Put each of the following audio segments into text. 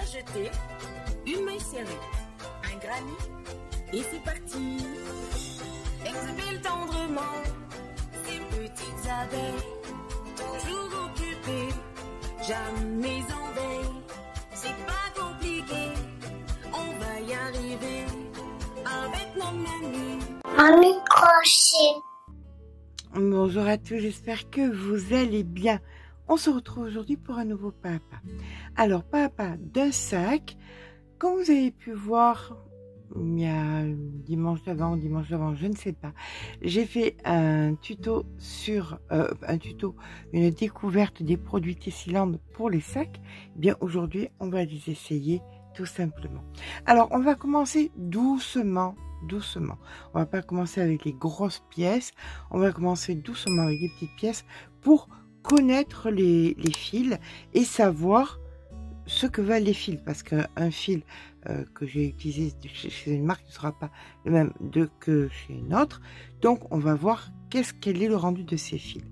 jeter, une maille serrée, un granit, et c'est parti. Exhibile tendrement ces petites abeilles, toujours occupées, jamais en veille. C'est pas compliqué, on va y arriver avec nos menus. Ami crochet. Bonjour à tous, j'espère que vous allez bien. On se retrouve aujourd'hui pour un nouveau papa. Alors, papa d'un sac, comme vous avez pu voir, il y a dimanche d'avant, je ne sais pas, j'ai fait un tuto sur une découverte des produits Tessiland pour les sacs. Eh bien, aujourd'hui, on va les essayer tout simplement. Alors, on va commencer doucement. On va pas commencer avec les grosses pièces, on va commencer doucement avec les petites pièces pour connaître les fils et savoir ce que valent les fils, parce qu'un fil que j'ai utilisé chez une marque ne sera pas le même que chez une autre. Donc on va voir quel est le rendu de ces fils.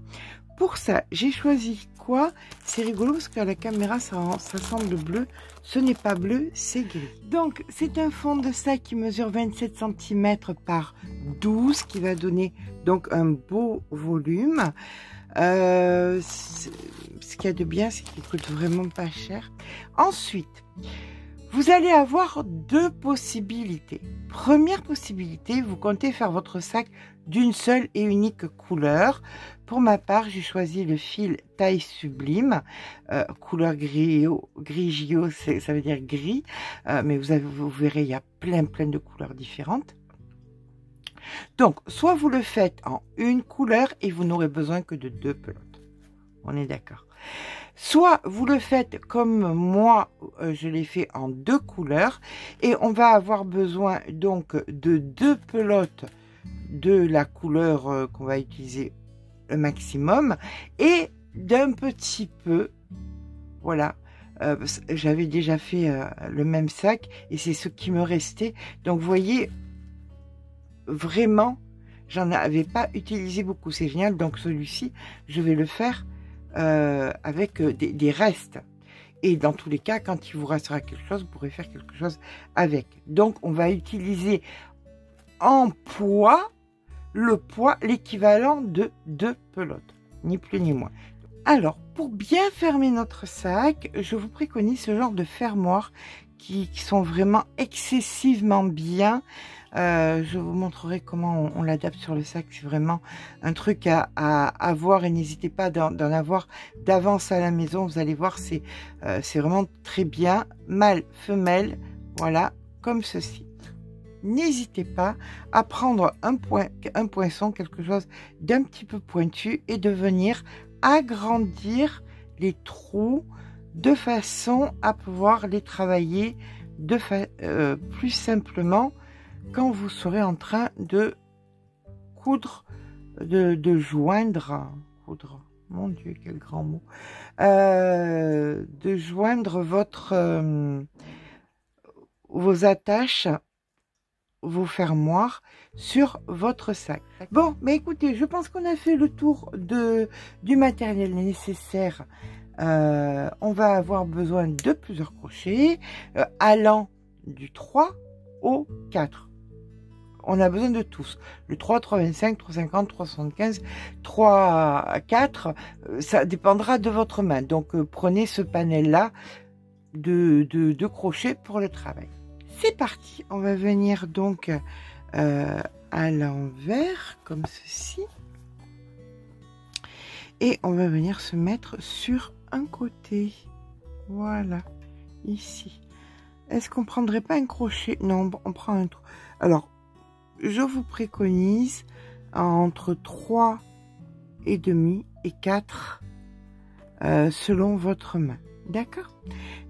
Pour ça, j'ai choisi quoi? C'est rigolo parce qu'à la caméra, ça semble bleu. Ce n'est pas bleu, c'est gris. Donc, c'est un fond de sac qui mesure 27 cm par 12, qui va donner donc un beau volume. Ce qu'il y a de bien, c'est qu'il coûte vraiment pas cher. Ensuite, vous allez avoir deux possibilités. Première possibilité, vous comptez faire votre sac d'une seule et unique couleur. Pour ma part, j'ai choisi le fil taille sublime, couleur gris gio, ça veut dire gris, mais vous verrez, il y a plein de couleurs différentes. Donc, soit vous le faites en une couleur et vous n'aurez besoin que de deux pelotes. On est d'accord. Soit vous le faites comme moi, je l'ai fait en deux couleurs et on va avoir besoin donc de deux pelotes de la couleur qu'on va utiliser le maximum et d'un petit peu, voilà, j'avais déjà fait le même sac et c'est ce qui me restait. Donc vous voyez, vraiment, j'en avais pas utilisé beaucoup, c'est génial. Donc celui-ci, je vais le faire avec des restes. Et dans tous les cas, quand il vous restera quelque chose, vous pourrez faire quelque chose avec. Donc, on va utiliser en poids, l'équivalent de deux pelotes. Ni plus ni moins. Alors, pour bien fermer notre sac, je vous préconise ce genre de fermoirs qui sont vraiment excessivement bien. Je vous montrerai comment on l'adapte sur le sac. C'est vraiment un truc à avoir et n'hésitez pas d'en avoir d'avance à la maison. Vous allez voir, c'est vraiment très bien. Mâle, femelle, voilà, comme ceci. N'hésitez pas à prendre un poinçon, quelque chose d'un petit peu pointu et de venir agrandir les trous de façon à pouvoir les travailler plus simplement quand vous serez en train de coudre, de joindre, mon Dieu, quel grand mot, de joindre vos attaches, vos fermoirs sur votre sac. Bon, mais écoutez, je pense qu'on a fait le tour du matériel nécessaire. On va avoir besoin de plusieurs crochets allant du 3 au 4. On a besoin de tous. Le 3, 3,25, 3,50, 3,75, 3, 4, ça dépendra de votre main. Donc, prenez ce panel-là de crochets pour le travail. C'est parti. On va venir donc à l'envers, comme ceci. Et on va venir se mettre sur un côté. Voilà, ici. Est-ce qu'on prendrait pas un crochet? Non, on prend un trou. Alors, je vous préconise entre 3,5 et 4 selon votre main. D'accord?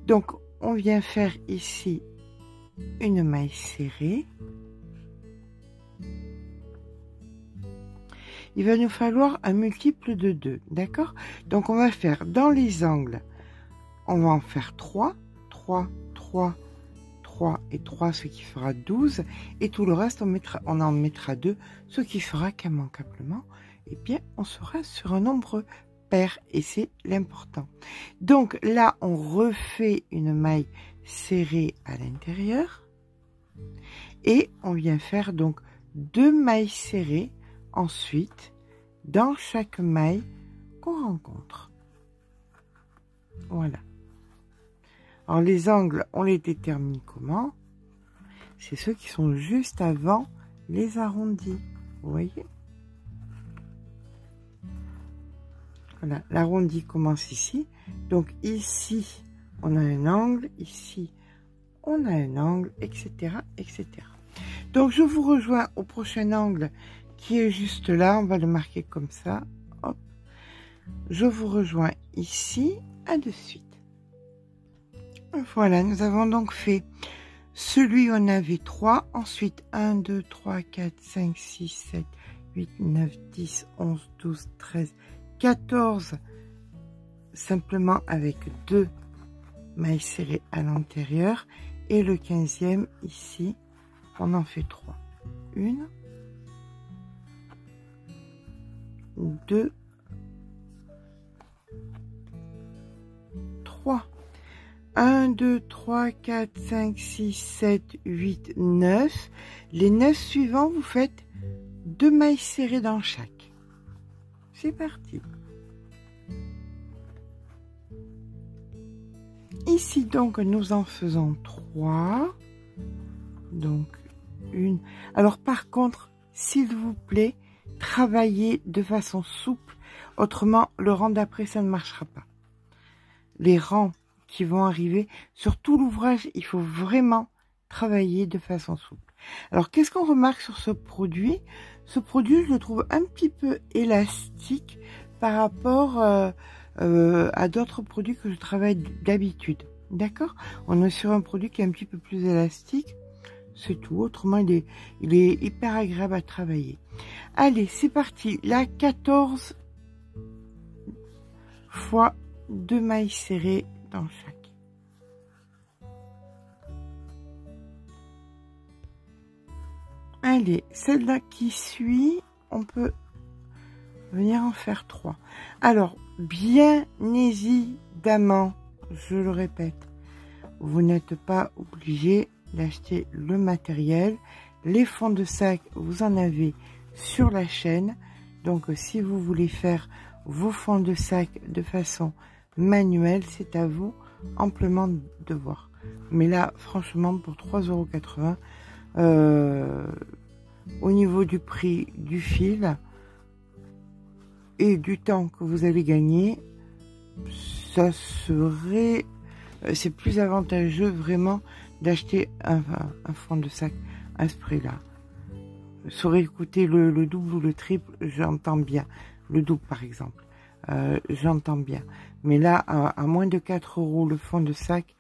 Donc, on vient faire ici une maille serrée. Il va nous falloir un multiple de 2. D'accord? Donc, on va faire dans les angles, on va en faire 3, 3, 3, 3 et 3, ce qui fera 12, et tout le reste on en mettra 2, ce qui fera qu'immanquablement, eh bien, on sera sur un nombre pair, et c'est l'important. Donc là, on refait une maille serrés à l'intérieur et on vient faire donc 2 mailles serrées ensuite dans chaque maille qu'on rencontre. Voilà. Alors les angles, on les détermine comment? C'est ceux qui sont juste avant les arrondis. Vous voyez? Voilà, l'arrondi commence ici. Donc ici, on a un angle. Ici, on a un angle, etc., etc. Donc je vous rejoins au prochain angle qui est juste là. On va le marquer comme ça. Hop. Je vous rejoins ici, à de suite. Voilà, nous avons donc fait celui où on avait 3. Ensuite, 1, 2, 3, 4, 5, 6, 7, 8, 9, 10, 11, 12, 13, 14. Simplement avec 2 mailles serrées à l'intérieur. Et le 15e ici, on en fait 3. 1, 2, 3. 1, 2, 3, 4, 5, 6, 7, 8, 9. Les 9 suivants, vous faites 2 mailles serrées dans chaque. C'est parti. Ici, donc, nous en faisons 3. Donc, une. Alors, par contre, s'il vous plaît, travaillez de façon souple. Autrement, le rang d'après, ça ne marchera pas. Les rangs qui vont arriver sur tout l'ouvrage, il faut vraiment travailler de façon souple. Alors, qu'est-ce qu'on remarque sur ce produit? Ce produit, je le trouve un petit peu élastique par rapport à d'autres produits que je travaille d'habitude. D'accord? On est sur un produit qui est un petit peu plus élastique. C'est tout. Autrement, il est hyper agréable à travailler. Allez, c'est parti. Là, 14 fois 2 mailles serrées dans chaque. Allez, celle-là qui suit, on peut venir en faire 3. Alors, bien évidemment, je le répète, vous n'êtes pas obligé d'acheter le matériel. Les fonds de sac, vous en avez sur la chaîne. Donc, si vous voulez faire vos fonds de sac de façon manuelle, c'est à vous amplement de voir. Mais là, franchement, pour 3,80 €, au niveau du prix du fil et du temps que vous allez gagner, ça serait... c'est plus avantageux vraiment d'acheter un fond de sac à ce prix-là. Ça aurait coûté le double ou le triple, j'entends bien. Le double, par exemple. J'entends bien. Mais là, à moins de 4 € le fond de sac,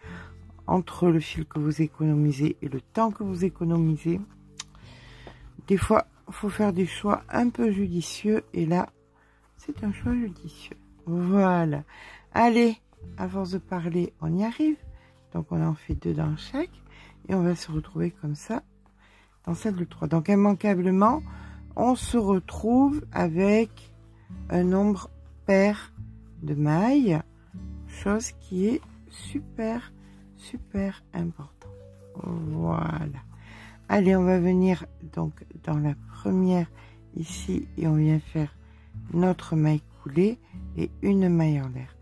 entre le fil que vous économisez et le temps que vous économisez, des fois, il faut faire des choix un peu judicieux. Et là, c'est un choix judicieux. Voilà. Allez, à force de parler, on y arrive. Donc, on en fait 2 dans chaque. Et on va se retrouver comme ça dans celle de 3. Donc, immanquablement, on se retrouve avec un nombre pair de mailles. Chose qui est super, super important. Voilà. Allez, on va venir donc dans la première ici. Et on vient faire notre maille coulée et une maille en l'air.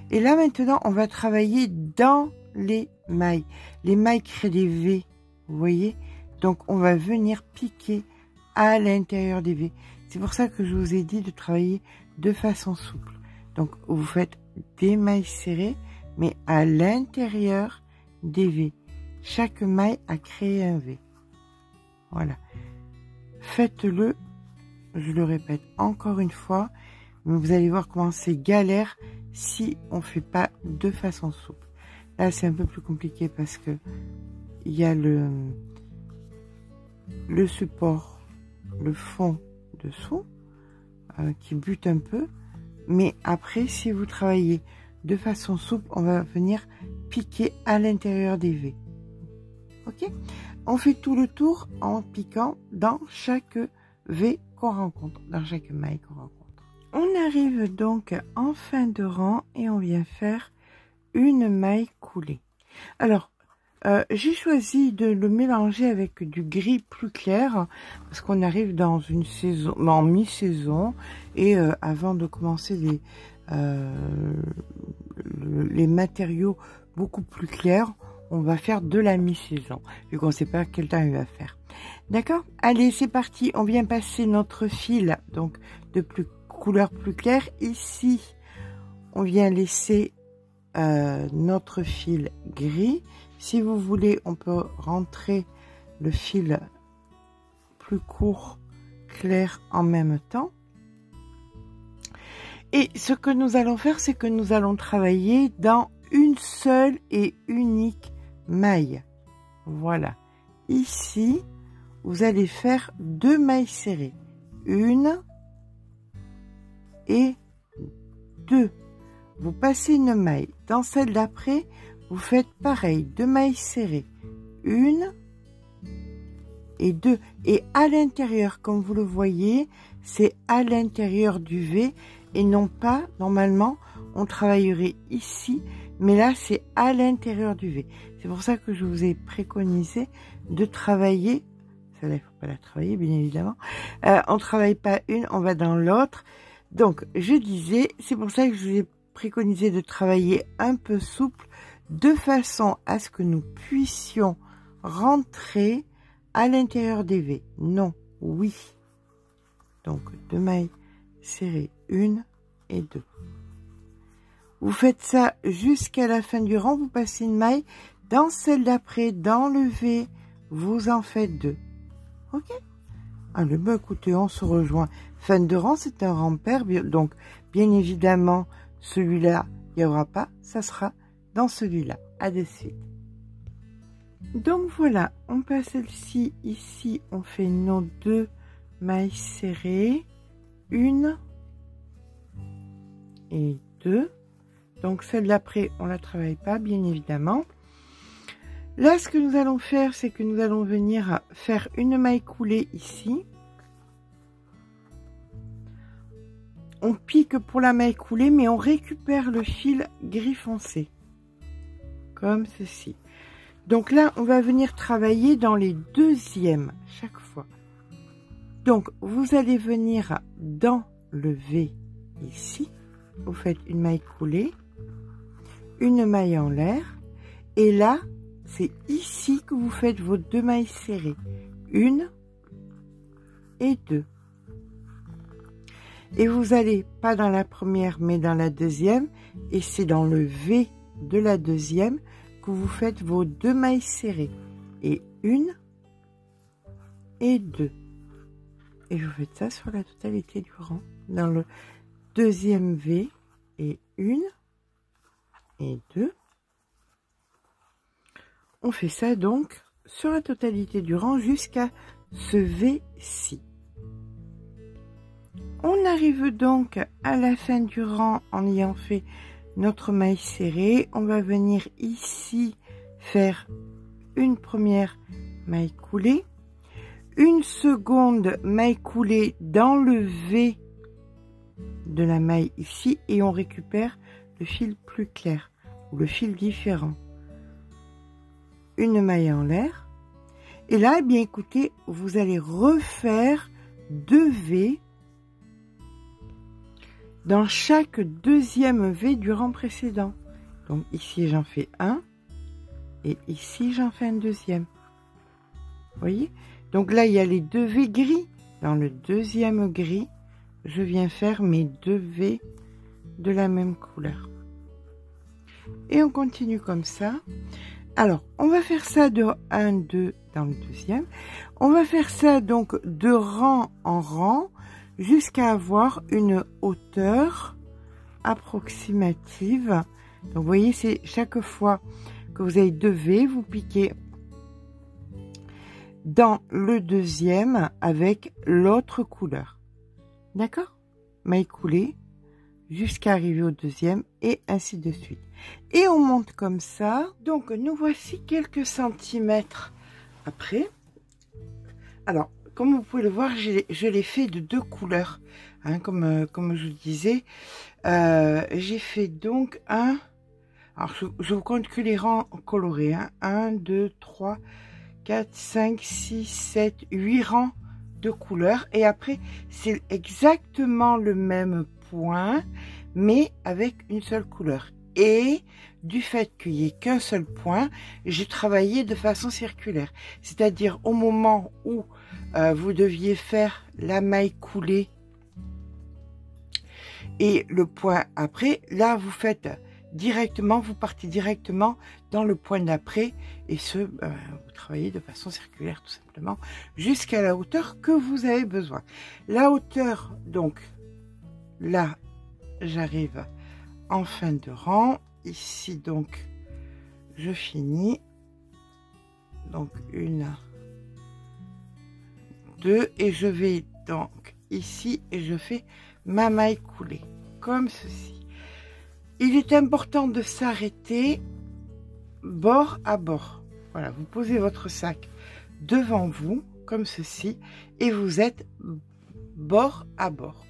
Et là, maintenant, on va travailler dans les mailles. Les mailles créent des V, vous voyez? Donc, on va venir piquer à l'intérieur des V. C'est pour ça que je vous ai dit de travailler de façon souple. Donc, vous faites des mailles serrées, mais à l'intérieur des V. Chaque maille a créé un V. Voilà. Faites-le, je le répète encore une fois, mais vous allez voir comment c'est galère si on ne fait pas de façon souple. Là, c'est un peu plus compliqué parce que il y a le support, le fond dessous, qui bute un peu. Mais après, si vous travaillez de façon souple, on va venir piquer à l'intérieur des V. Ok? On fait tout le tour en piquant dans chaque V qu'on rencontre, dans chaque maille qu'on rencontre. On arrive donc en fin de rang et on vient faire une maille coulée. Alors, J'ai choisi de le mélanger avec du gris plus clair parce qu'on arrive dans une saison, en mi-saison, et avant de commencer les matériaux beaucoup plus clairs, on va faire de la mi-saison vu qu'on ne sait pas quel temps il va faire. D'accord? Allez, c'est parti. On vient passer notre fil donc de couleur plus claire. Ici, on vient laisser notre fil gris. Si vous voulez, on peut rentrer le fil plus court, clair en même temps. Et ce que nous allons faire, c'est que nous allons travailler dans une seule et unique maille. Voilà. Ici, vous allez faire 2 mailles serrées. 1 et 2. Vous passez une maille. Dans celle d'après, vous faites pareil. 2 mailles serrées. 1 et 2. Et à l'intérieur, comme vous le voyez, c'est à l'intérieur du V et non pas, normalement, on travaillerait ici, mais là, c'est à l'intérieur du V. C'est pour ça que je vous ai préconisé de travailler. Celle-là, il ne faut pas la travailler, bien évidemment. On ne travaille pas une, on va dans l'autre. Donc, je disais, c'est pour ça que je vous ai préconisé de travailler un peu souple, de façon à ce que nous puissions rentrer à l'intérieur des V. Non, oui. Donc, 2 mailles serrées, 1 et 2. Vous faites ça jusqu'à la fin du rang, vous passez une maille. Dans celle d'après, dans le V, vous en faites 2. Ok? Allez, bah écoutez, on se rejoint. Fin de rang, c'est un rang pair. Donc, bien évidemment, celui-là, il n'y aura pas. Ça sera dans celui-là. À de suite. Donc, voilà. On passe celle-ci. Ici, on fait nos 2 mailles serrées. 1 et 2. Donc, celle d'après, on ne la travaille pas, bien évidemment. Là, ce que nous allons faire, c'est que nous allons venir faire une maille coulée ici. On pique pour la maille coulée, mais on récupère le fil gris foncé. Comme ceci. Donc là, on va venir travailler dans les deuxièmes chaque fois. Donc, vous allez venir dans le V ici. Vous faites une maille coulée, une maille en l'air. Et là, c'est ici que vous faites vos 2 mailles serrées. 1 et 2. Et vous allez pas dans la première, mais dans la deuxième. Et c'est dans le V de la deuxième que vous faites vos 2 mailles serrées. Et 1 et 2. Et vous faites ça sur la totalité du rang. Dans le deuxième V. Et 1 et 2. On fait ça donc sur la totalité du rang jusqu'à ce V-ci. On arrive donc à la fin du rang en ayant fait notre maille serrée. On va venir ici faire une première maille coulée, une seconde maille coulée dans le V de la maille ici et on récupère le fil plus clair ou le fil différent. Une maille en l'air et là, eh bien écoutez, vous allez refaire 2 V dans chaque deuxième V du rang précédent. Donc ici j'en fais un et ici j'en fais un deuxième. Vous voyez? Donc là il y a les 2 V gris. Dans le deuxième gris, je viens faire mes 2 V de la même couleur. Et on continue comme ça. Alors, on va faire ça de 1, 2 dans le deuxième. On va faire ça donc de rang en rang jusqu'à avoir une hauteur approximative. Donc, vous voyez, c'est chaque fois que vous avez 2 V, vous piquez dans le deuxième avec l'autre couleur. D'accord? Maille coulée jusqu'à arriver au deuxième et ainsi de suite. Et on monte comme ça. Donc nous voici quelques centimètres après. Alors comme vous pouvez le voir, je l'ai fait de 2 couleurs, hein, comme je vous disais. J'ai fait donc un Alors, je vous compte que les rangs colorés. Hein. 1, 2, 3, 4, 5, 6, 7, 8 rangs de couleurs. Et après, c'est exactement le même point, mais avec une seule couleur. Et du fait qu'il n'y ait qu'un seul point, j'ai travaillé de façon circulaire. C'est-à-dire au moment où vous deviez faire la maille coulée et le point après, là vous faites directement, vous partez directement dans le point d'après et vous travaillez de façon circulaire tout simplement jusqu'à la hauteur que vous avez besoin. La hauteur, donc là j'arrive en fin de rang. Ici donc je finis, donc 1, 2 et je vais donc ici et je fais ma maille coulée comme ceci. Il est important de s'arrêter bord à bord. Voilà, vous posez votre sac devant vous comme ceci et vous êtes bord à bord.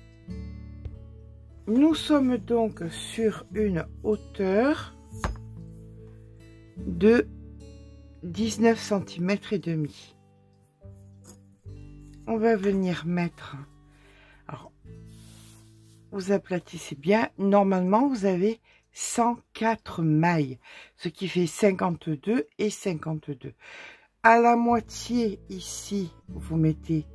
Nous sommes donc sur une hauteur de 19 cm et demi. On va venir mettre, alors vous aplatissez bien, normalement vous avez 104 mailles, ce qui fait 52 et 52. À la moitié ici, vous mettez,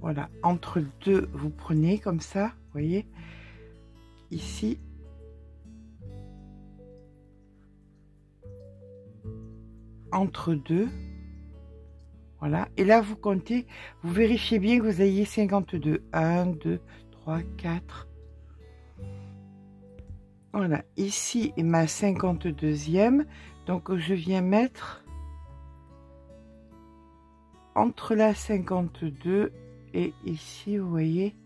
voilà, entre deux, vous prenez comme ça, vous voyez, ici, entre deux, voilà, et là vous comptez, vous vérifiez bien que vous ayez 52, 1, 2, 3, 4, voilà, ici est ma 52e, donc je viens mettre entre la 52 et ici, vous voyez,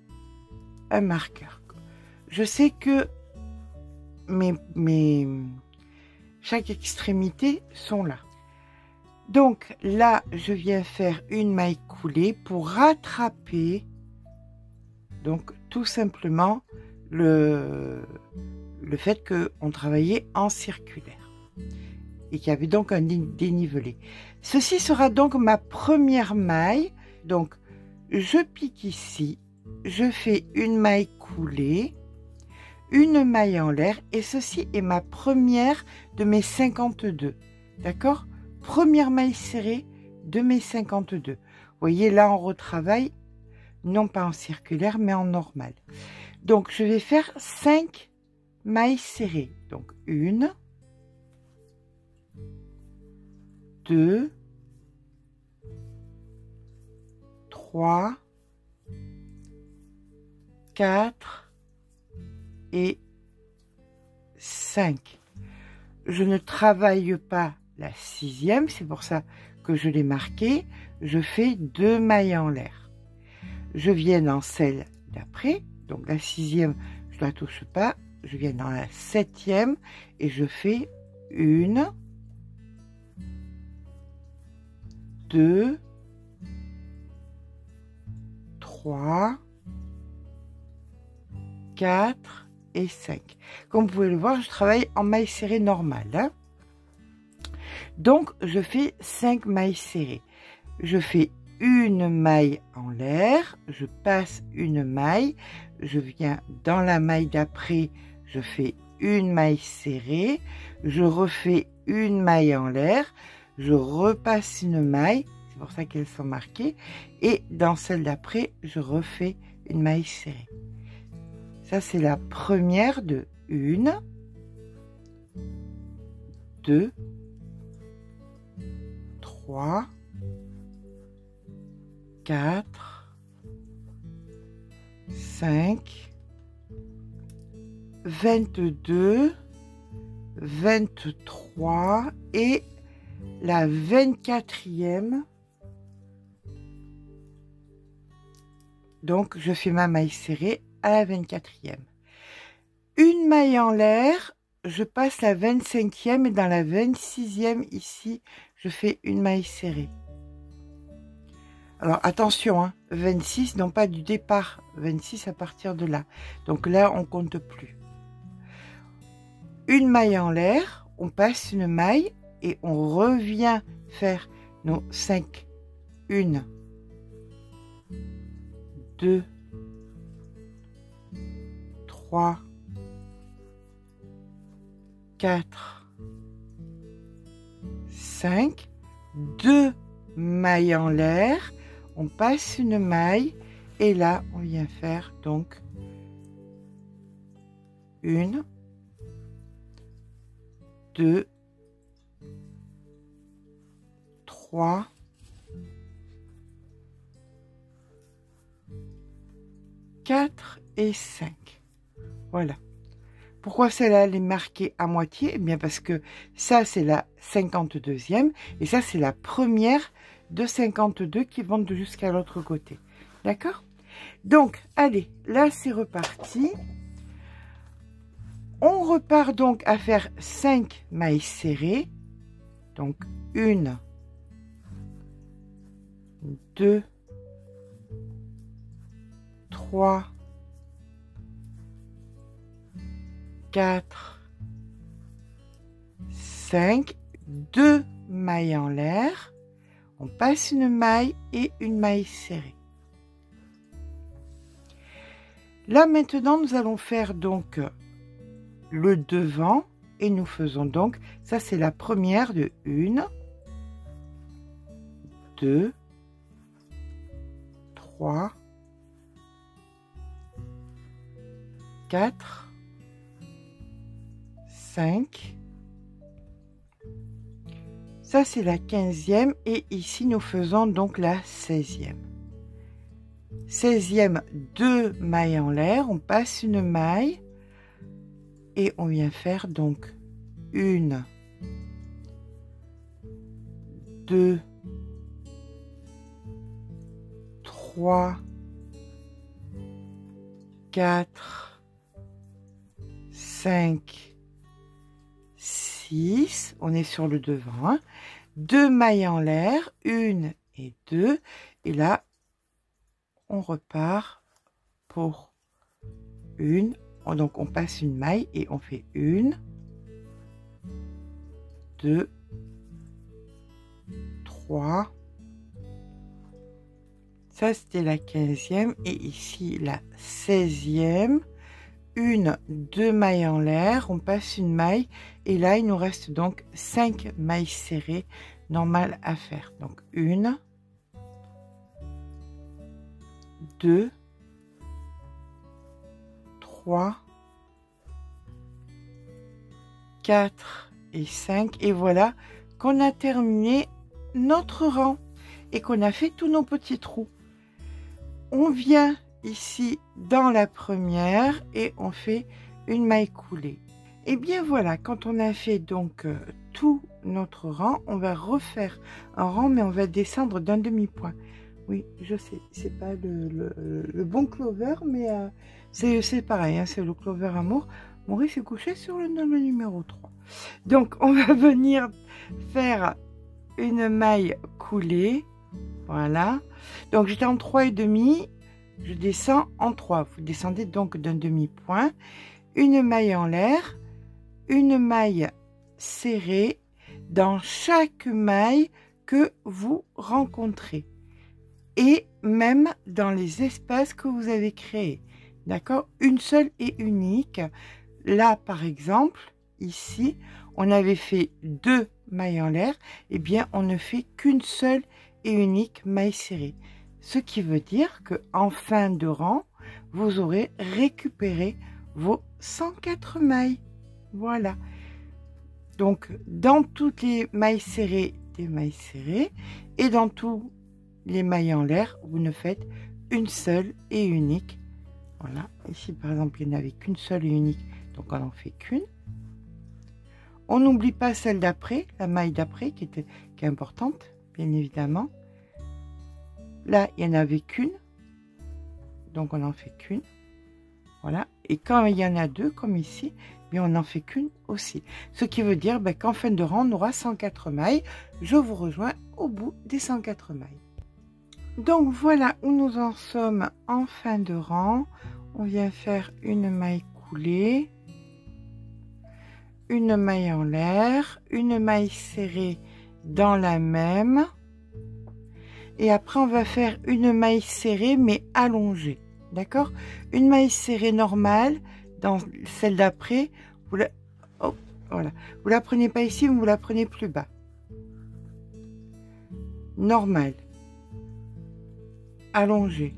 un marqueur. Je sais que chaque extrémité sont là. Donc là, je viens faire une maille coulée pour rattraper, donc tout simplement le fait qu'on travaillait en circulaire et qu'il y avait donc un dénivelé. Ceci sera donc ma première maille. Donc je pique ici, je fais une maille coulée, une maille en l'air et ceci est ma première de mes 52. D'accord? Première maille serrée de mes 52. Vous voyez, là on retravaille non pas en circulaire mais en normal. Donc je vais faire 5 mailles serrées. Donc 1, 2, 3, 4 et 5. Je ne travaille pas la 6e, c'est pour ça que je l'ai marqué. Je fais 2 mailles en l'air. Je viens dans celle d'après, donc la 6e, je ne la touche pas. Je viens dans la 7e et je fais 1, 2, 3, 4 et 5. Comme vous pouvez le voir, je travaille en maille serrée normale. Hein. Donc, je fais 5 mailles serrées. Je fais une maille en l'air, je passe une maille, je viens dans la maille d'après, je fais une maille serrée, je refais une maille en l'air, je repasse une maille, c'est pour ça qu'elles sont marquées, et dans celle d'après, je refais une maille serrée. Ça, c'est la première de 1, 2, 3, 4, 5, 22, 23 et la 24e. Donc, je fais ma maille serrée à la 24e. Une maille en l'air, je passe la 25e et dans la 26e ici, je fais une maille serrée. Alors attention, hein, 26, non pas du départ, 26 à partir de là. Donc là, on compte plus. une maille en l'air, on passe une maille et on revient faire nos 5, 1, 2, 3, 4, 5, 2 mailles en l'air, on passe une maille et là on vient faire donc 1, 2, 3, 4 et 5. Voilà. Pourquoi celle-là elle est marquée à moitié? Eh bien parce que ça c'est la 52e et ça c'est la première de 52 qui vont jusqu'à l'autre côté. D'accord? Donc allez, là c'est reparti. On repart donc à faire 5 mailles serrées. Donc 1, 2, 3, 4, 5, 2 mailles en l'air, on passe une maille et une maille serrée. Là maintenant nous allons faire donc le devant et nous faisons donc, ça c'est la première de 1, 2, 3, 4, 5, ça c'est la 15e et ici nous faisons donc la 16e. 16e, 2 mailles en l'air, on passe une maille et on vient faire donc 1, 2, 3, 4, 5, 6, on est sur le devant, hein. 2 mailles en l'air, 1 et 2, et là, on repart pour une, donc on passe une maille et on fait 1, 2, 3, ça c'était la 15e, et ici la 16e, 1, 2 mailles en l'air, on passe une maille et là il nous reste donc 5 mailles serrées normales à faire. Donc 1, 2, 3, 4 et 5 et voilà qu'on a terminé notre rang et qu'on a fait tous nos petits trous. On vient ici dans la première et on fait une maille coulée. Et bien voilà, quand on a fait donc tout notre rang, on va refaire un rang mais on va descendre d'un demi-point. Oui, je sais, c'est pas le bon clover, mais c'est pareil, hein, c'est le clover amour. Maurice s'est couché sur le numéro 3. Donc on va venir faire une maille coulée. Voilà. Donc j'étais en 3 et demi. Je descends en 3. Vous descendez donc d'un demi-point. Une maille en l'air. Une maille serrée dans chaque maille que vous rencontrez. Et même dans les espaces que vous avez créés. D'accord? Une seule et unique. Là, par exemple, ici, on avait fait 2 mailles en l'air. Eh bien, on ne fait qu'une seule et unique maille serrée. Ce qui veut dire qu'en fin de rang, vous aurez récupéré vos 104 mailles. Voilà. Donc, dans toutes les mailles serrées, des mailles serrées. Et dans tous les mailles en l'air, vous ne faites une seule et unique. Voilà. Ici, par exemple, il n'y en avait qu'une seule et unique. Donc, on n'en fait qu'une. On n'oublie pas celle d'après, la maille d'après, qui est importante, bien évidemment. Là, il n'y en avait qu'une. Donc, on n'en fait qu'une. Voilà. Et quand il y en a deux, comme ici, bien, on n'en fait qu'une aussi. Ce qui veut dire qu'en fin de rang, on aura 104 mailles. Je vous rejoins au bout des 104 mailles. Donc, voilà où nous en sommes en fin de rang. On vient faire une maille coulée. une maille en l'air, une maille serrée dans la même, et après on va faire une maille serrée mais allongée, d'accord? Une maille serrée normale dans celle d'après, vous la, oh, voilà, vous la prenez pas ici, vous la prenez plus bas, normale, allongée,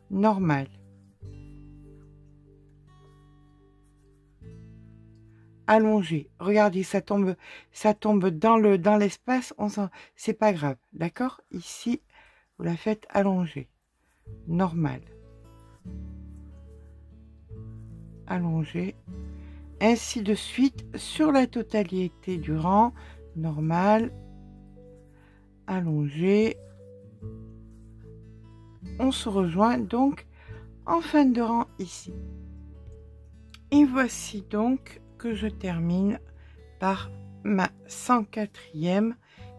normale, allongée. Regardez, ça tombe dans l'espace, on sent, c'est pas grave, d'accord? Ici, vous la faites allongée, normale, allongée, ainsi de suite sur la totalité du rang, normal, allongée. On se rejoint donc en fin de rang ici. Et voici donc que je termine par ma 104e,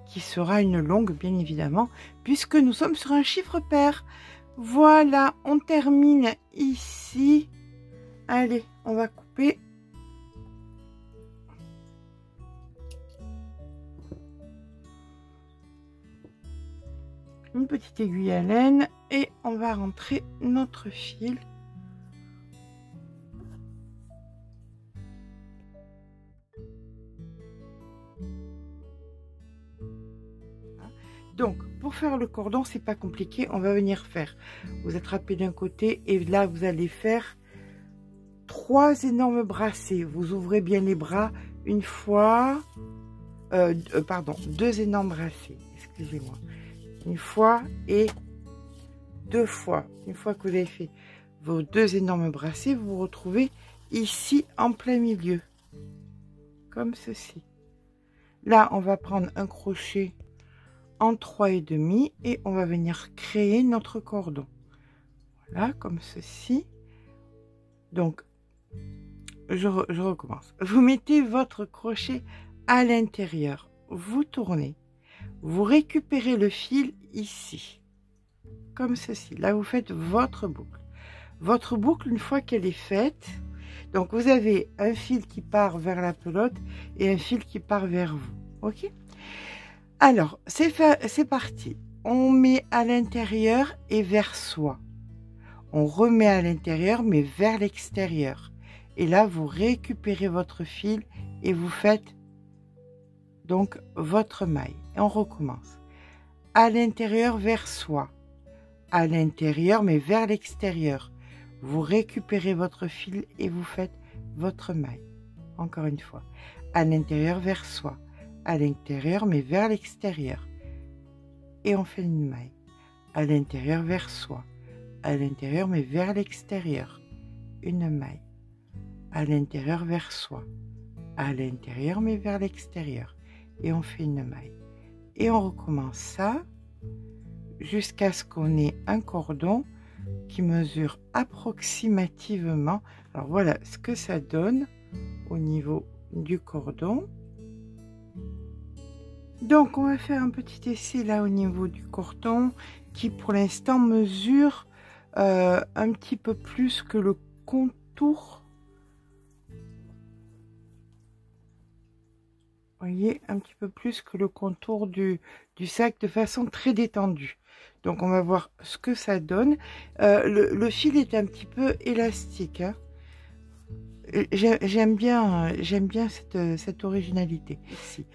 qui sera une longue bien évidemment, puisque nous sommes sur un chiffre pair. Voilà, on termine ici. Allez, on va couper. Une petite aiguille à laine et on va rentrer notre fil. Donc, pour faire le cordon, c'est pas compliqué. On va venir faire, vous attrapez d'un côté et là, vous allez faire 3 énormes brassées. Vous ouvrez bien les bras une fois, pardon, 2 énormes brassées. Excusez-moi. Une fois et 2 fois. Une fois que vous avez fait vos 2 énormes brassées, vous vous retrouvez ici en plein milieu. Comme ceci. Là, on va prendre un crochet en 3,5 et on va venir créer notre cordon. Voilà, comme ceci. Donc, je recommence. Vous mettez votre crochet à l'intérieur. Vous tournez. Vous récupérez le fil ici. Comme ceci. Là, vous faites votre boucle. Votre boucle, une fois qu'elle est faite, donc vous avez un fil qui part vers la pelote et un fil qui part vers vous. Ok? Alors, c'est parti. On met à l'intérieur et vers soi. On remet à l'intérieur mais vers l'extérieur. Et là, vous récupérez votre fil et vous faites donc votre maille. Et on recommence. À l'intérieur vers soi. À l'intérieur mais vers l'extérieur. Vous récupérez votre fil et vous faites votre maille. Encore une fois. À l'intérieur vers soi. À l'intérieur mais vers l'extérieur. Et on fait une maille. À l'intérieur vers soi. À l'intérieur mais vers l'extérieur. Une maille. À l'intérieur vers soi. À l'intérieur mais vers l'extérieur. Et on fait une maille. Et on recommence ça jusqu'à ce qu'on ait un cordon qui mesure approximativement. Alors voilà ce que ça donne au niveau du cordon. Donc on va faire un petit essai là au niveau du cordon qui pour l'instant mesure un petit peu plus que le contour. Vous voyez, un petit peu plus que le contour du sac de façon très détendue. Donc on va voir ce que ça donne. Le fil est un petit peu élastique, hein. J'aime bien cette originalité ici.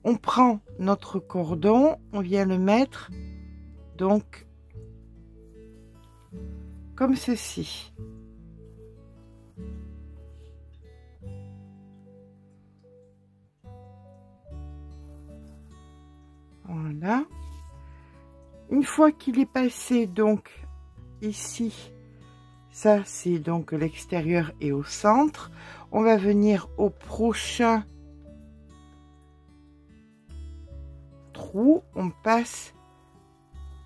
On prend notre cordon, on vient le mettre donc comme ceci. Voilà. Une fois qu'il est passé donc ici, ça c'est donc l'extérieur et au centre, on va venir au prochain trou, on passe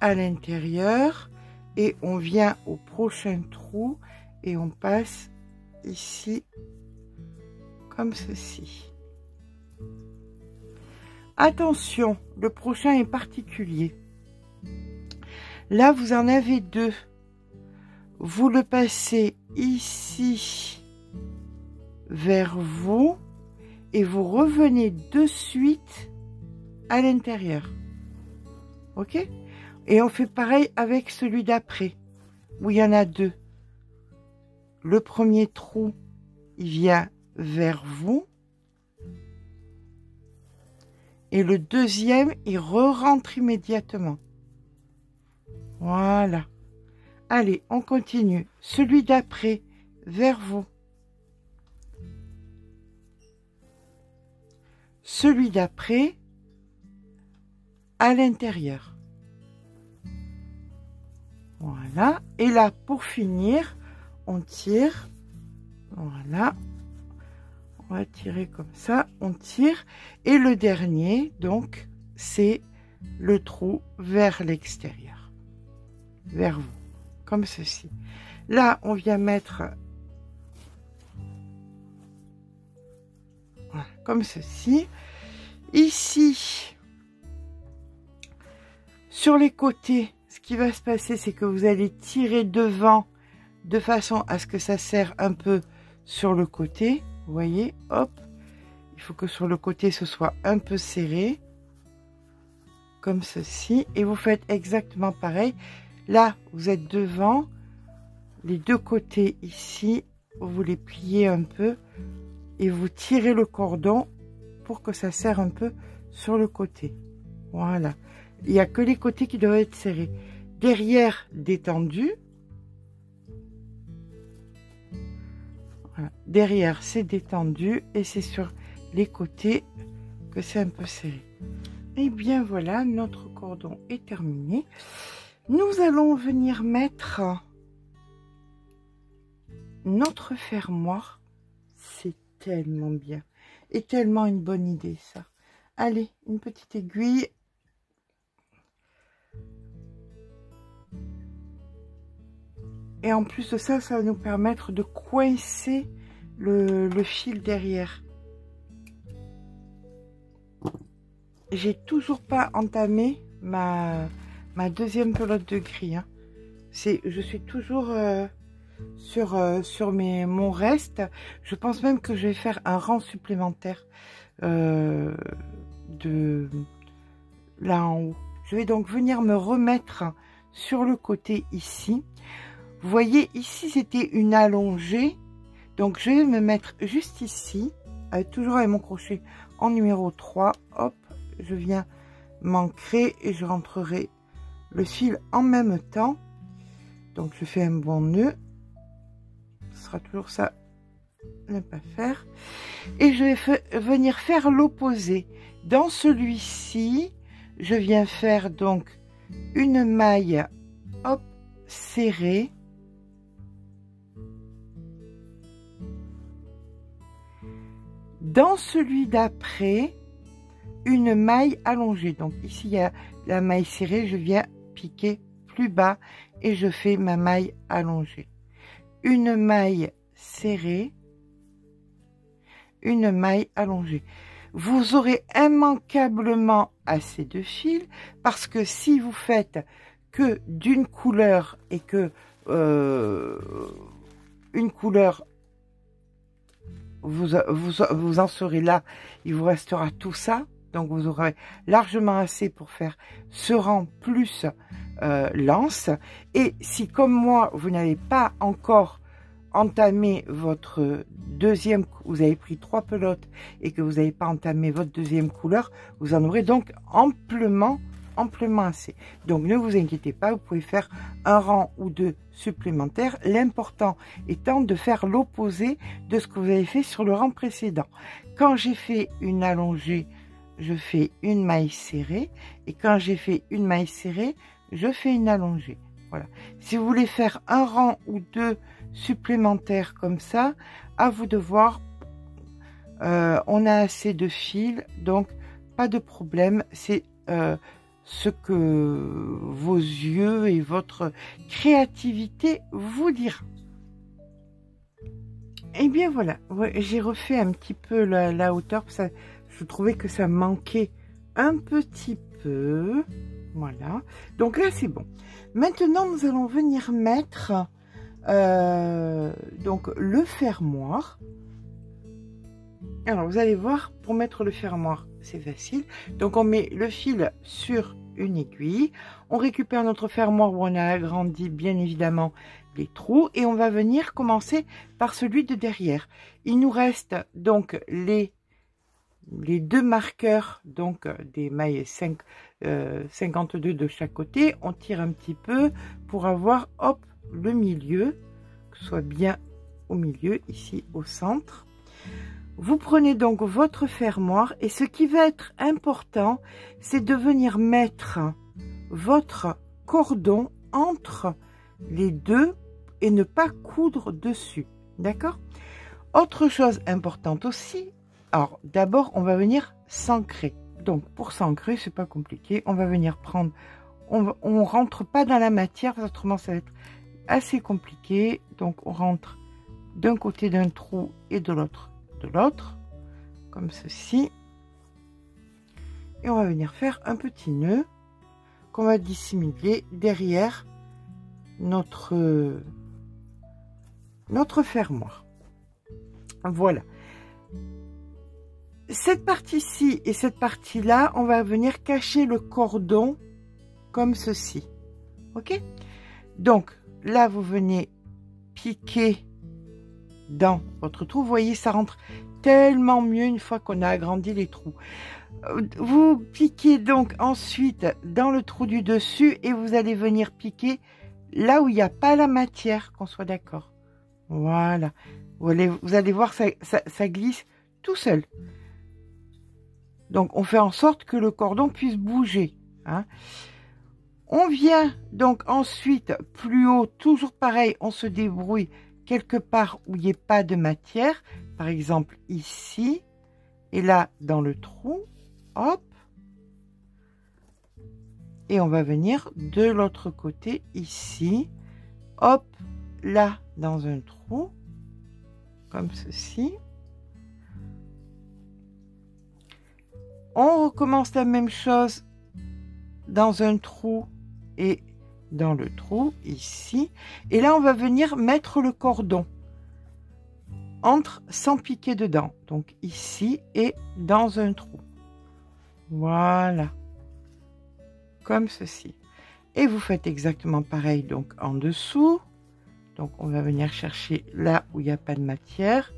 à l'intérieur et on vient au prochain trou et on passe ici comme ceci. Attention, le prochain est particulier. Là, vous en avez 2. Vous le passez ici vers vous et vous revenez de suite à l'intérieur. Ok? Et on fait pareil avec celui d'après, où il y en a deux. Le premier trou, il vient vers vous. Et le deuxième, il re-rentre immédiatement. Voilà. Allez, on continue. Celui d'après, vers vous. Celui d'après, à l'intérieur. Voilà. Et là, pour finir, on tire. Voilà. On va tirer comme ça. On tire. Et le dernier, donc, c'est le trou vers l'extérieur. Vers vous. Comme ceci. Là, on vient mettre... Voilà, comme ceci. Ici, sur les côtés, ce qui va se passer, c'est que vous allez tirer devant de façon à ce que ça serre un peu sur le côté. Vous voyez, hop. Il faut que sur le côté, ce soit un peu serré. Comme ceci. Et vous faites exactement pareil. Là, vous êtes devant. Les deux côtés ici, vous les pliez un peu. Et vous tirez le cordon pour que ça serre un peu sur le côté. Voilà. Il n'y a que les côtés qui doivent être serrés. Derrière, détendu. Voilà. Derrière, c'est détendu. Et c'est sur les côtés que c'est un peu serré. Et bien voilà, notre cordon est terminé. Nous allons venir mettre notre fermoir. C'est tellement bien. Et tellement une bonne idée, ça. Allez, une petite aiguille. Et en plus de ça, ça va nous permettre de coincer le fil derrière. J'ai toujours pas entamé ma deuxième pelote de gris. Hein. Je suis toujours sur mon reste. Je pense même que je vais faire un rang supplémentaire de là en haut. Je vais donc venir me remettre sur le côté ici. Vous voyez, ici, c'était une allongée. Donc, je vais me mettre juste ici, toujours avec mon crochet en numéro 3. Hop, je viens m'ancrer et je rentrerai le fil en même temps. Donc, je fais un bon nœud. Ce sera toujours ça, ne pas faire. Et je vais venir faire l'opposé. Dans celui-ci, je viens faire donc une maille, hop, serrée. Dans celui d'après, une maille allongée. Donc ici, il y a la maille serrée. Je viens piquer plus bas et je fais ma maille allongée. Une maille serrée. Une maille allongée. Vous aurez immanquablement assez de fil parce que si vous faites que d'une couleur et que une couleur, vous en serez là, il vous restera tout ça. Donc vous aurez largement assez pour faire ce rang plus lance. Et si comme moi, vous n'avez pas encore entamé votre deuxième, vous avez pris 3 pelotes et que vous n'avez pas entamé votre deuxième couleur, vous en aurez donc amplement assez. Donc ne vous inquiétez pas, vous pouvez faire un rang ou 2 supplémentaires. L'important étant de faire l'opposé de ce que vous avez fait sur le rang précédent. Quand j'ai fait une allongée, je fais une maille serrée, et quand j'ai fait une maille serrée, je fais une allongée. Voilà. Si vous voulez faire un rang ou 2 supplémentaires comme ça, à vous de voir. On a assez de fil, donc pas de problème. C'est ce que vos yeux et votre créativité vous dira. Et bien voilà, ouais, j'ai refait un petit peu la hauteur, parce que je trouvais que ça manquait un petit peu. Voilà, donc là c'est bon. Maintenant nous allons venir mettre donc le fermoir. Alors, vous allez voir, pour mettre le fermoir, c'est facile. Donc, on met le fil sur une aiguille. On récupère notre fermoir où on a agrandi, bien évidemment, les trous. Et on va venir commencer par celui de derrière. Il nous reste donc les deux marqueurs, donc des mailles 52 de chaque côté. On tire un petit peu pour avoir, hop, le milieu, que ce soit bien au milieu, ici au centre. Vous prenez donc votre fermoir et ce qui va être important, c'est de venir mettre votre cordon entre les deux et ne pas coudre dessus. D'accord? Autre chose importante aussi, alors d'abord on va venir s'ancrer. Donc pour s'ancrer, c'est pas compliqué, on va venir prendre, on rentre pas dans la matière, autrement ça va être assez compliqué. Donc on rentre d'un côté d'un trou et de l'autre, comme ceci, et on va venir faire un petit nœud qu'on va dissimuler derrière notre fermoir. Voilà, cette partie-ci et cette partie-là, on va venir cacher le cordon comme ceci. Ok, donc là vous venez piquer dans votre trou. Vous voyez, ça rentre tellement mieux une fois qu'on a agrandi les trous. Vous piquez donc ensuite dans le trou du dessus et vous allez venir piquer là où il n'y a pas la matière, qu'on soit d'accord. Voilà, vous allez voir, ça glisse tout seul. Donc on fait en sorte que le cordon puisse bouger, hein. On vient donc ensuite plus haut, toujours pareil, on se débrouille quelque part où il n'y ait pas de matière, par exemple ici, et là dans le trou, hop, et on va venir de l'autre côté ici, hop, là dans un trou, comme ceci. On recommence la même chose dans un trou et dans le trou ici, et là on va venir mettre le cordon entre sans piquer dedans, donc ici et dans un trou, voilà, comme ceci. Et vous faites exactement pareil donc en dessous. Donc on va venir chercher là où il n'y a pas de matière,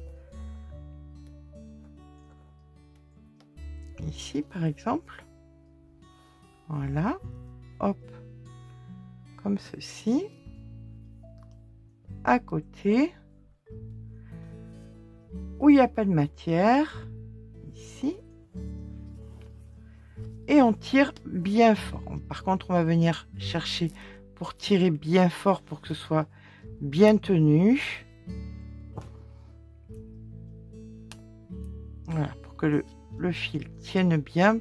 ici par exemple, voilà, hop, comme ceci, à côté où il n'y a pas de matière, ici, et on tire bien fort. Par contre, on va venir chercher pour tirer bien fort pour que ce soit bien tenu. Voilà, pour que le fil tienne bien.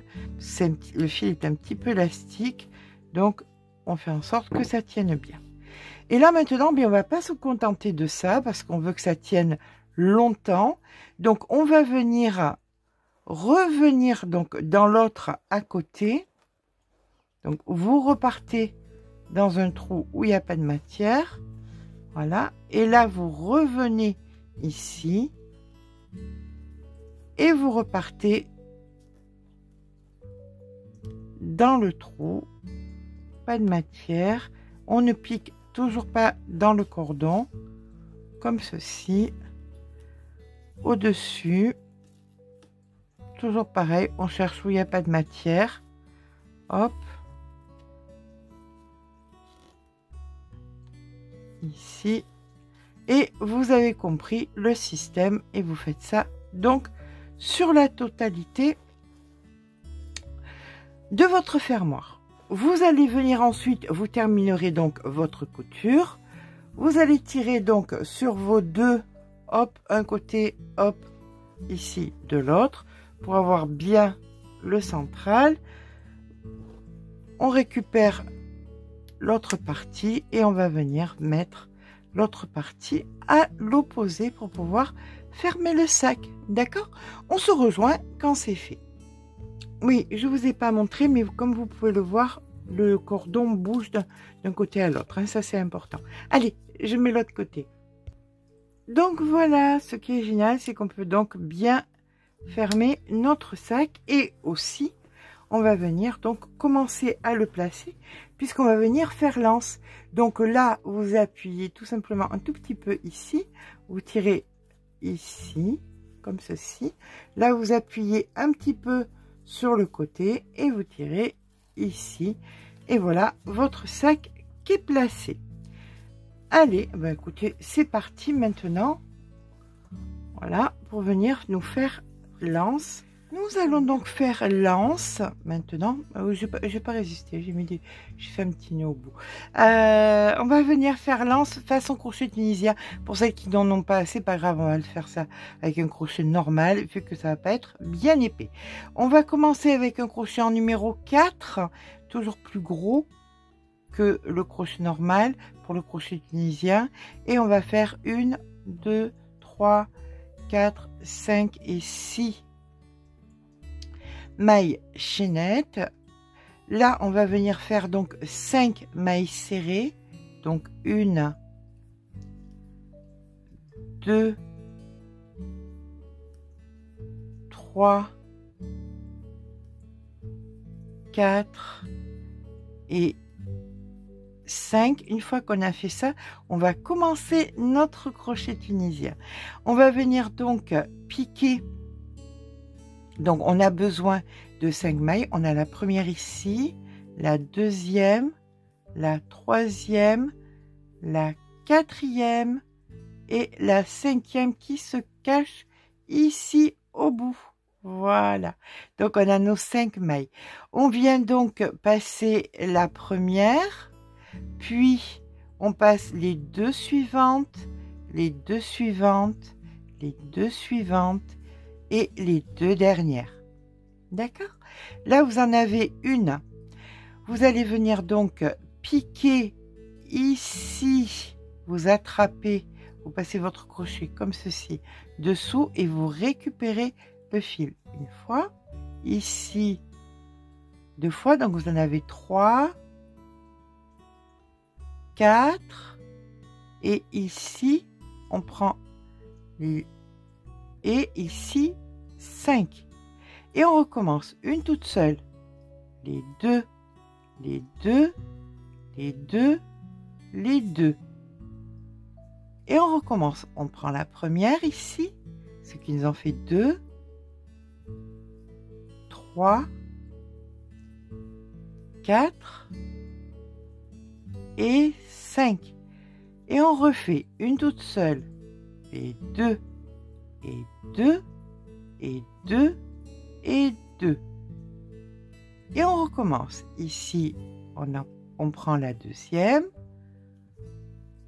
Le fil est un petit peu élastique, donc on fait en sorte que ça tienne bien. Et là maintenant, bien, on va pas se contenter de ça parce qu'on veut que ça tienne longtemps. Donc on va venir revenir donc dans l'autre à côté. Donc vous repartez dans un trou où il n'y a pas de matière, voilà, et là vous revenez ici et vous repartez dans le trou, pas de matière, on ne pique toujours pas dans le cordon, comme ceci, au dessus, toujours pareil, on cherche où il n'y a pas de matière, hop, ici, et vous avez compris le système, et vous faites ça donc sur la totalité de votre fermoir. Vous allez venir ensuite, vous terminerez donc votre couture, vous allez tirer donc sur vos deux, hop, un côté, hop, ici de l'autre, pour avoir bien le central. On récupère l'autre partie et on va venir mettre l'autre partie à l'opposé pour pouvoir fermer le sac, d'accord? On se rejoint quand c'est fait. Oui, je vous ai pas montré, mais comme vous pouvez le voir, le cordon bouge d'un côté à l'autre, hein, ça c'est important. Allez, je mets l'autre côté. Donc voilà, ce qui est génial, c'est qu'on peut donc bien fermer notre sac et aussi on va venir donc commencer à le placer puisqu'on va venir faire l'anse. Donc là, vous appuyez tout simplement un tout petit peu ici, vous tirez ici, comme ceci. Là, vous appuyez un petit peu sur le côté et vous tirez ici. Et voilà votre sac qui est placé. Allez, ben écoutez, c'est parti maintenant. Voilà, pour venir nous faire l'anse. Nous allons donc faire l'anse maintenant. Je n'ai pas résisté, j'ai fait un petit nœud au bout. On va venir faire l'anse façon crochet tunisien. Pour celles qui n'en ont pas, c'est pas grave, on va le faire ça avec un crochet normal, vu que ça va pas être bien épais. On va commencer avec un crochet en numéro 4, toujours plus gros que le crochet normal pour le crochet tunisien. Et on va faire 1, 2, 3, 4, 5 et 6 mailles chaînettes. Là on va venir faire donc 5 mailles serrées, donc 1, 2, 3, 4 et 5. Une fois qu'on a fait ça, on va commencer notre crochet tunisien. On va venir donc piquer. Donc, on a besoin de 5 mailles. On a la première ici, la deuxième, la troisième, la quatrième et la cinquième qui se cache ici au bout. Voilà. Donc, on a nos 5 mailles. On vient donc passer la première, puis on passe les deux suivantes, les deux suivantes, les deux suivantes, et les deux dernières. D'accord? Là, vous en avez une. Vous allez venir donc piquer ici, vous attrapez, vous passez votre crochet comme ceci dessous et vous récupérez le fil. Une fois, ici, 2 fois, donc vous en avez 3, 4, et ici, on prend les... et ici 5 et on recommence une toute seule, les deux, les deux, les deux, les deux, et on recommence. On prend la première ici, ce qui nous en fait 2, 3, 4 et 5, et on refait une toute seule, les deux et 2 et 2 et 2, et on recommence. Ici on prend la deuxième,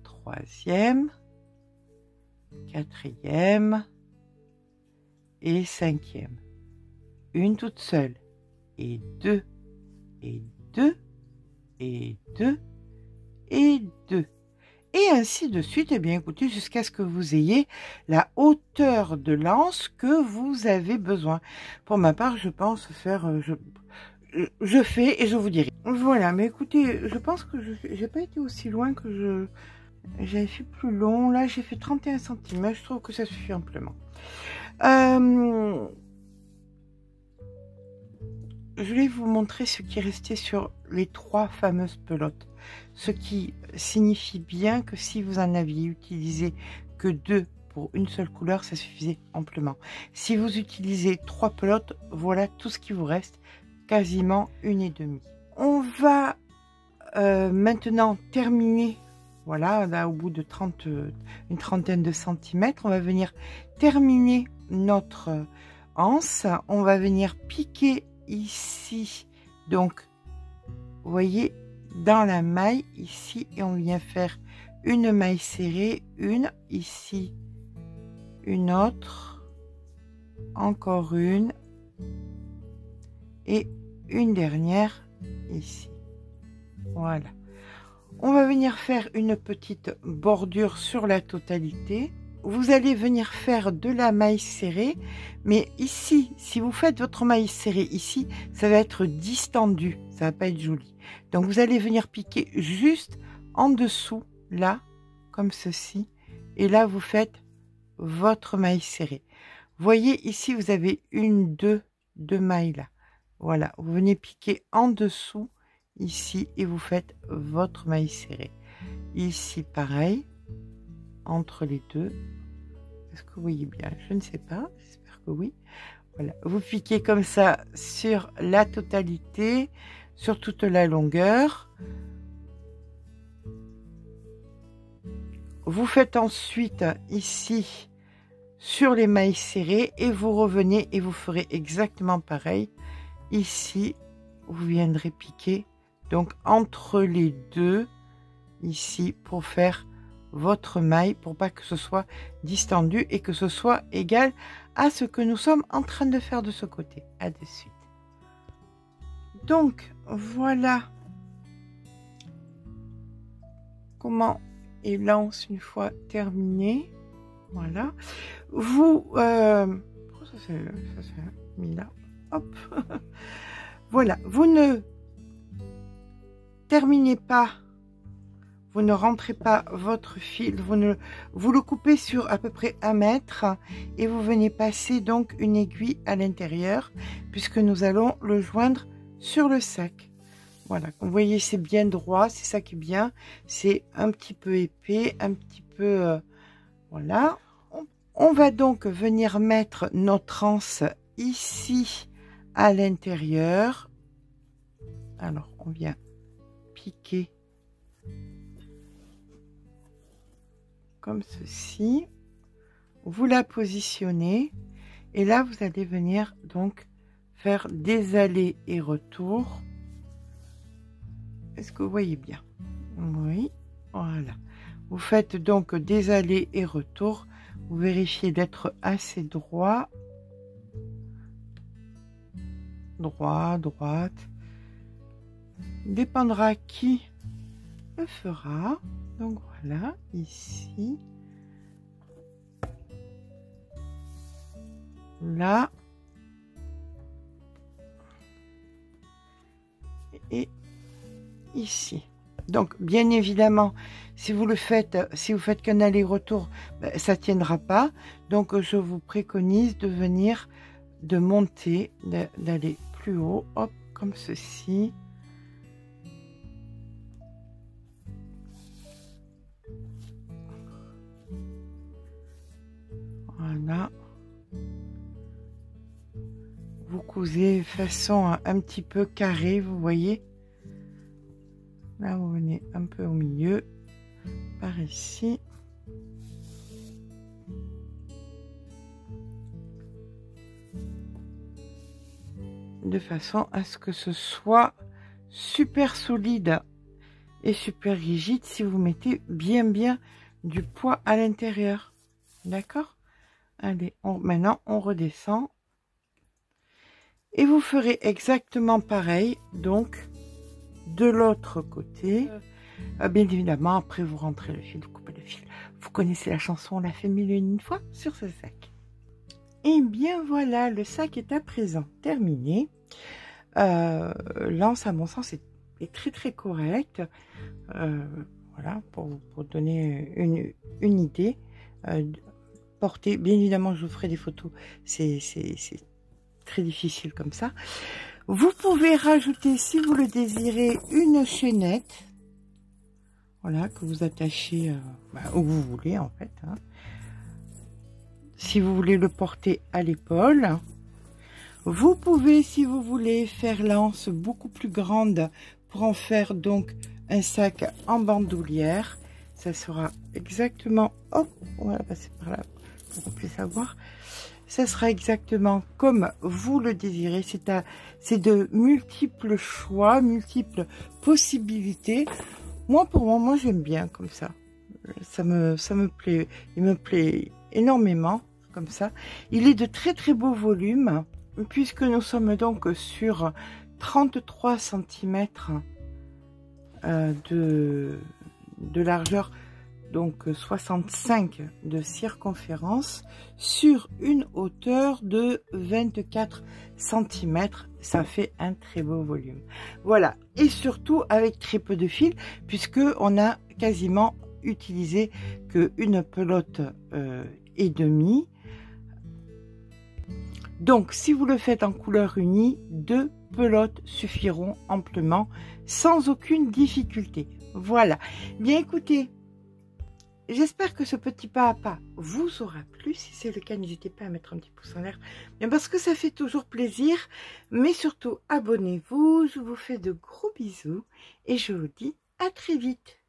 troisième, quatrième et cinquième, une toute seule, et 2 et 2 et 2 et 2, et ainsi de suite. Et bien écoutez, jusqu'à ce que vous ayez la hauteur de l'anse que vous avez besoin. Pour ma part, je pense faire, je fais et je vous dirai. Voilà, mais écoutez, je pense que j'ai pas été aussi loin que j'avais fait plus long. Là, j'ai fait 31 cm. Je trouve que ça suffit amplement. Je vais vous montrer ce qui est resté sur les 3 fameuses pelotes. Ce qui signifie bien que si vous en aviez utilisé que 2 pour une seule couleur, ça suffisait amplement. Si vous utilisez 3 pelotes, voilà tout ce qui vous reste, quasiment 1,5. On va maintenant terminer, voilà, là au bout de une trentaine de centimètres, on va venir terminer notre anse. On va venir piquer ici, donc vous voyez, dans la maille ici, et on vient faire une maille serrée, une ici, une autre, encore une et une dernière ici. Voilà, on va venir faire une petite bordure sur la totalité. Vous allez venir faire de la maille serrée, mais ici, si vous faites votre maille serrée ici, ça va être distendu, ça va pas être joli. Donc vous allez venir piquer juste en dessous, là, comme ceci, et là vous faites votre maille serrée. voyez ici, vous avez deux mailles là. Voilà, vous venez piquer en dessous ici et vous faites votre maille serrée. Ici, pareil, entre les deux. Est-ce que vous voyez bien? Je ne sais pas, j'espère que oui. Voilà, vous piquez comme ça sur la totalité, sur toute la longueur. Vous faites ensuite ici sur les mailles serrées et vous revenez et vous ferez exactement pareil. Ici, vous viendrez piquer donc entre les deux ici pour faire votre maille, pour pas que ce soit distendu et que ce soit égal à ce que nous sommes en train de faire de ce côté. À de suite. Donc voilà comment il lance une fois terminé. Voilà, vous ça c'est mis là, hop. Voilà, vous ne terminez pas, vous ne rentrez pas votre fil, vous le coupez sur à peu près 1 mètre et vous venez passer donc une aiguille à l'intérieur puisque nous allons le joindre sur le sac. Voilà, vous voyez, c'est bien droit, c'est ça qui est bien, c'est un petit peu épais, un petit peu voilà. On va donc venir mettre notre anse ici à l'intérieur. Alors on vient piquer comme ceci, vous la positionnez et là vous allez venir donc faire des allers et retours. Est-ce que vous voyez bien? Oui, voilà, vous faites donc des allers et retours, vous vérifiez d'être assez droit, droite, dépendra qui le fera. Donc voilà, ici, là et ici. Donc bien évidemment, si vous faites qu'un aller-retour, ben, ça tiendra pas. Donc je vous préconise de monter, d'aller plus haut, hop, comme ceci. Voilà. Vous cousez façon un petit peu carré, vous voyez. Là, vous venez un peu au milieu, par ici. De façon à ce que ce soit super solide et super rigide si vous mettez bien du poids à l'intérieur. D'accord? Allez, maintenant on redescend. Et vous ferez exactement pareil, donc, de l'autre côté. Bien évidemment, après vous rentrez le fil, vous coupez le fil. Vous connaissez la chanson, on l'a fait 1001 fois sur ce sac. Et bien voilà, le sac est à présent terminé. L'anse, à mon sens, est très correct. Voilà, pour donner une idée. Portée, bien évidemment, je vous ferai des photos. C'est très difficile comme ça. Vous pouvez rajouter, si vous le désirez, une chaînette. Voilà, que vous attachez où vous voulez, en fait. Hein. Si vous voulez le porter à l'épaule. Vous pouvez, si vous voulez, faire l'anse beaucoup plus grande pour en faire donc un sac en bandoulière. Ça sera exactement... Hop, on va passer par là pour qu'on puisse avoir. Ça sera exactement comme vous le désirez. C'est de multiples choix, multiples possibilités. Moi, pour moi, j'aime bien comme ça. Ça me plaît. Il me plaît énormément comme ça. Il est de très beau volume, puisque nous sommes donc sur 33 cm de largeur, donc 65 de circonférence, sur une hauteur de 24 cm. Ça fait un très beau volume. Voilà, et surtout avec très peu de fil, puisque on a quasiment utilisé qu'une pelote et demie. Donc, si vous le faites en couleur unie, 2 pelotes suffiront amplement, sans aucune difficulté. Voilà. Bien, écoutez, j'espère que ce petit pas à pas vous aura plu. Si c'est le cas, n'hésitez pas à mettre un petit pouce en l'air, bien parce que ça fait toujours plaisir. Mais surtout, abonnez-vous. Je vous fais de gros bisous et je vous dis à très vite.